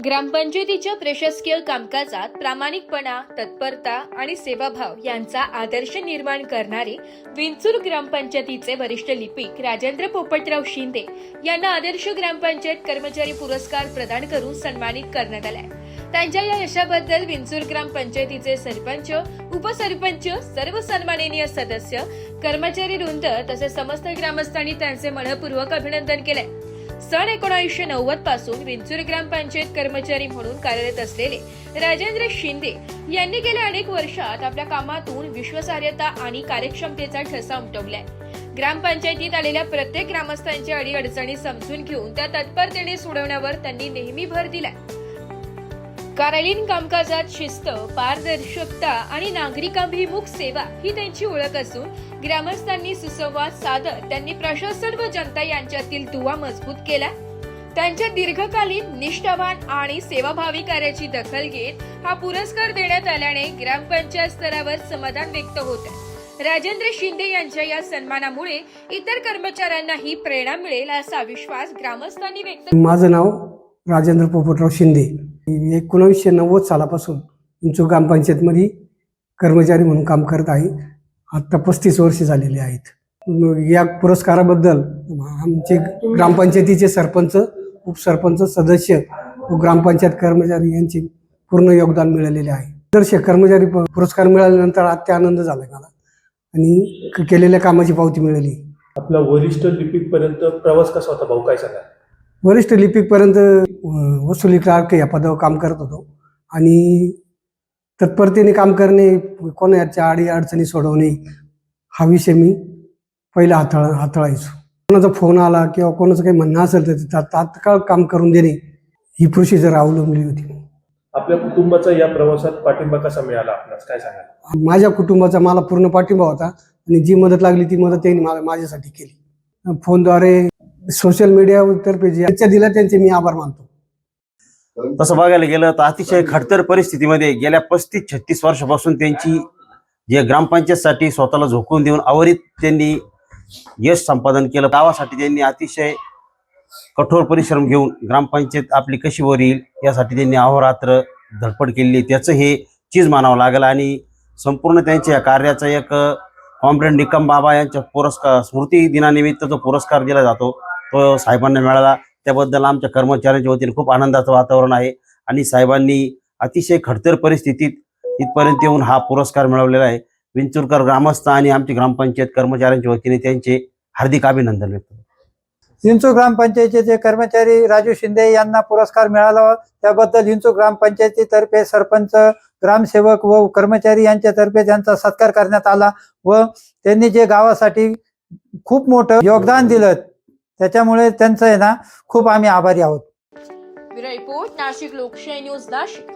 ग्रामपंचायतीच्या प्रशासकीय कामकाजात प्रामाणिकपणा, तत्परता आणि सेवाभाव यांचा आदर्श निर्माण करणारे विंचूर ग्रामपंचायतीचे वरिष्ठ लिपिक राजेंद्र पोपटराव शिंदे यांना आदर्श ग्रामपंचायत कर्मचारी पुरस्कार प्रदान करून सन्मानित करण्यात आलाय। त्यांच्या या यशाबद्दल विंचूर ग्रामपंचायतीचे सरपंच, उपसरपंच, सर्व सन्माननीय सदस्य, कर्मचारी वृंद तसेच समस्त ग्रामस्थांनी त्यांचे मनपूर्वक अभिनंदन केले। सन 1990 पासून विंचूर ग्रामपंचायत कर्मचारी म्हणून कार्यरत असलेले राजेंद्र शिंदे यांनी गेल्या अनेक वर्षात आपल्या कामातून विश्वासार्हता आणि कार्यक्षमतेचा ठसा उमटवलाय। ग्रामपंचायतीत आलेल्या प्रत्येक ग्रामस्थांच्या अडीअडचणी समजून घेऊन त्या तत्परतेने सोडवण्यावर त्यांनी नेहमी भर दिलाय। कार्यालयीन कामकाजात शिस्त, पारदर्शकता आणि नागरिकाभिमुख सेवा ही त्यांची ओळख असून ग्रामस्थांनी सुसंवाद साधत त्यांनी प्रशासन व जनता यांच्यातील दुवा मजबूत केला। त्यांच्या दीर्घकालीन, निष्ठावान आणि सेवाभावी कार्याची दखल घेत हा पुरस्कार देण्यात आल्याने ग्रामपंचायत स्तरावर समाधान व्यक्त होत आहे। राजेंद्र शिंदे यांच्या या सन्मानामुळे इतर कर्मचाऱ्यांनाही प्रेरणा मिळेल असा विश्वास ग्रामस्थांनी व्यक्त केला। माझं नाव राजेंद्र पोपटराव शिंदे। 1990 सालापासून विंचूर ग्रामपंचायतमध्ये कर्मचारी म्हणून काम करत आहे। आता 35 वर्ष झालेली आहेत। या पुरस्काराबद्दल आमचे ग्रामपंचायतीचे सरपंच, उपसरपंच, सदस्य व ग्रामपंचायत कर्मचारी यांचे पूर्ण योगदान मिळालेले आहे। आदर्श कर्मचारी पुरस्कार मिळाल्यानंतर अत्यंत आनंद झाला मला आणि केलेल्या कामाची पावती मिळाली। आपला वरिष्ठ लिपिक पर्यंत प्रवास कसा होता भाऊ, काय सांगा? वरिष्ठ लिपिक पर्यंत वसुली क्लार्क या पदावर काम करत होतो आणि तत्परतेने काम करणे, कोणाच्या अडीअडचणी सोडवणे हा विषय मी पहिला हाताळायचो। कोणाचा फोन आला किंवा कोणाचं काही म्हणणं असेल तर तात्काळ काम करून देणे ही प्रोसिजर अवलंबली होती। आपल्या कुटुंबाचा या प्रवासात पाठिंबा कसा मिळाला आपल्याला, काय सांगा? माझ्या कुटुंबाचा मला पूर्ण पाठिंबा होता आणि जी मदत लागली ती मदत त्यांनी माझ्यासाठी केली। फोनद्वारे, सोशल मीडियातर्फे ज्यांच्या दिला त्यांचे मी आभार मानतो। तसं बघायला गेलं तर अतिशय खडतर परिस्थितीमध्ये गेल्या 35-36 वर्षापासून त्यांची जे ग्रामपंचायतसाठी स्वतःला झोकून देऊन अविरत त्यांनी यश संपादन केलं। गावासाठी त्यांनी अतिशय कठोर परिश्रम घेऊन ग्रामपंचायत आपली कशी वर येईल यासाठी त्यांनी अहोरात्र धडपड केली। त्याचं हे चीज मानावं लागलं आणि संपूर्ण त्यांच्या या कार्याचा एक कॉम्रेड निकम बाबा यांच्या पुरस्कार स्मृती दिनानिमित्त जो पुरस्कार दिला जातो तो साहेबांना मिळाला। त्याबद्दल आमच्या कर्मचाऱ्यांच्या वतीने खूप आनंदाचं वातावरण आहे आणि साहेबांनी अतिशय खडतर परिस्थितीत इथपर्यंत येऊन हा पुरस्कार मिळवलेला आहे। विंचूरकर ग्रामस्थ आणि आमची ग्रामपंचायत कर्मचाऱ्यांच्या वतीने त्यांचे हार्दिक अभिनंदन व्यक्त करतो। विंचूर ग्रामपंचायतीचे कर्मचारी राजू शिंदे यांना पुरस्कार मिळाला, त्याबद्दल विंचूर ग्रामपंचायतीतर्फे सरपंच, ग्रामसेवक व कर्मचारी यांच्यातर्फे त्यांचा सत्कार करण्यात आला व त्यांनी जे गावासाठी खूप मोठं योगदान दिलं त्याच्यामुळे त्यांचं खूप आम्ही आभारी आहोत। ब्युरो रिपोर्ट, नाशिक लोकशाही न्यूज, नाशिक।